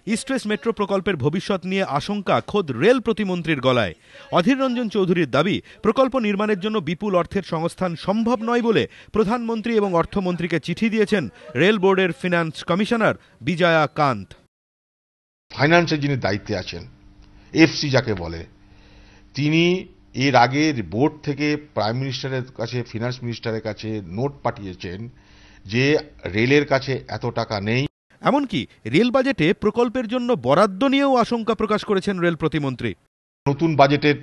East West metro প্রকল্পের ভবিষ্যৎ নিয়ে আশঙ্কা খোদ রেল প্রতিমন্ত্রীর গলায়। অধীর রঞ্জন চৌধুরীর দাবি, প্রকল্প নির্মাণের জন্য বিপুল অর্থের সংস্থান সম্ভব নয় বলে প্রধানমন্ত্রী এবং অর্থমন্ত্রীকে চিঠি দিয়েছেন রেল বোর্ডের ফিনান্স কমিশনার বিজয়া কান্ত। ফাইন্যান্সের যিনি দায়িত্বে আছেন, এফসি যাকে বলে, তিনি এর আগে বোর্ড থেকে প্রাইম মিনিস্টারের কাছে, ফিনান্স মিনিস্টারের কাছে নোট পাঠিয়েছেন যে রেলের কাছে এত টাকা নেই। এমনকি রেল বাজেটে প্রকল্পের জন্য বরাদ্দ নিয়েও আশঙ্কা প্রকাশ করেছেন রেল প্রতিমন্ত্রী। নতুন বাজেটের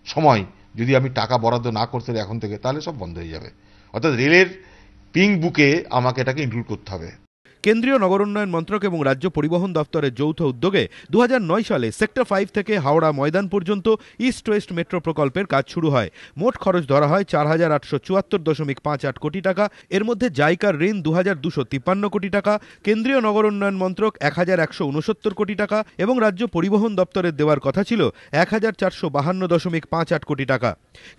সময় যদি আমি টাকা বরাদ্দ না করতে এখন থেকে, তাহলে সব বন্ধ হয়ে যাবে। অর্থাৎ রেলের পিঙ্ক বুকে আমাকে এটাকে ইনক্লুড করতে হবে। কেন্দ্রীয় নগর উন্নয়ন মন্ত্রক এবং রাজ্য পরিবহন দপ্তরের যৌথ উদ্যোগে 2009 সালে সেক্টর 5 থেকে হাওড়া ময়দান পর্যন্ত ইস্ট ওয়েস্ট মেট্রো প্রকল্পের কাজ শুরু হয়। মোট খরচ ধরা হয় 4,874.58 কোটি টাকা। এর মধ্যে জাইকার ঋণ 2,253 কোটি টাকা, কেন্দ্রীয় নগর উন্নয়ন মন্ত্রক 1,169 কোটি টাকা এবং রাজ্য পরিবহন দপ্তরের দেওয়ার কথা ছিল 1,452.58 কোটি টাকা।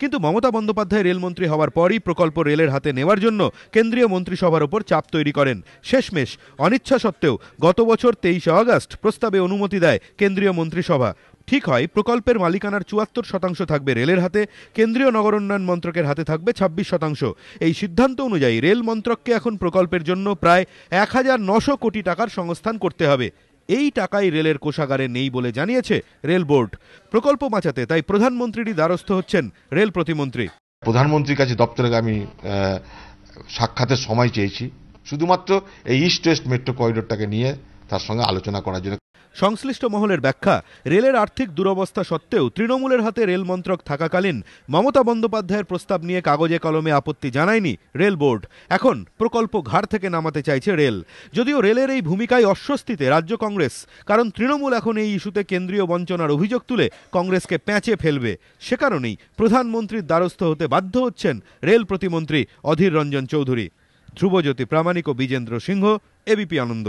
কিন্তু মমতা বন্দ্যোপাধ্যায় রেলমন্ত্রী হওয়ার পরই প্রকল্প রেলের হাতে নেওয়ার জন্য কেন্দ্রীয় মন্ত্রিসভার ওপর চাপ তৈরি করেন। শেষমেশ অনিচ্ছা সত্ত্বেও গত বছর 23 আগস্ট প্রস্তাবে অনুমতি দেয় কেন্দ্রীয় মন্ত্রিসভা। ঠিক হয়, প্রকল্পের মালিকানার 74% থাকবে রেলের হাতে, কেন্দ্রীয় নগর উন্নয়ন মন্ত্রকের হাতে থাকবে 26%। এই সিদ্ধান্ত অনুযায়ী রেল মন্ত্রককে এখন প্রকল্পের জন্য প্রায় 1,900 কোটি টাকার সংস্থান করতে হবে। এই টাকাই রেলের কোষাগারে নেই বলে জানিয়েছে রেল বোর্ড। প্রকল্প বাঁচাতে তাই প্রধানমন্ত্রীরই দ্বারস্থ হচ্ছেন রেল প্রতিমন্ত্রী। প্রধানমন্ত্রীর কাছে দপ্তরে আমি সাক্ষাতের সময় চেয়েছি, শুধুমাত্র এই ইস্ট ওয়েস্ট মেট্রো করিডোরটাকে নিয়ে তার সঙ্গে আলোচনা করার জন্য। সংশ্লিষ্ট মহলের ব্যাখ্যা, রেলের আর্থিক দুরবস্থা সত্ত্বেও তৃণমূলের হাতে রেল মন্ত্রক থাকাকালীন মমতা বন্দ্যোপাধ্যায়ের প্রস্তাব নিয়ে কাগজে কলমে আপত্তি জানায়নি রেল বোর্ড। এখন প্রকল্প ঘাট থেকে নামাতে চাইছে রেল। যদিও রেলের এই ভূমিকায় অস্বস্তিতে রাজ্য কংগ্রেস, কারণ তৃণমূল এখন এই ইস্যুতে কেন্দ্রীয় বঞ্চনার অভিযোগ তুলে কংগ্রেসকে প্যাঁচে ফেলবে। সে কারণেই প্রধানমন্ত্রীর দ্বারস্থ হতে বাধ্য হচ্ছেন রেল প্রতিমন্ত্রী অধীর রঞ্জন চৌধুরী। ধ্রুবজ্যোতি প্রামাণিক ও বিজেন্দ্র সিংহ, এবিপি আনন্দ।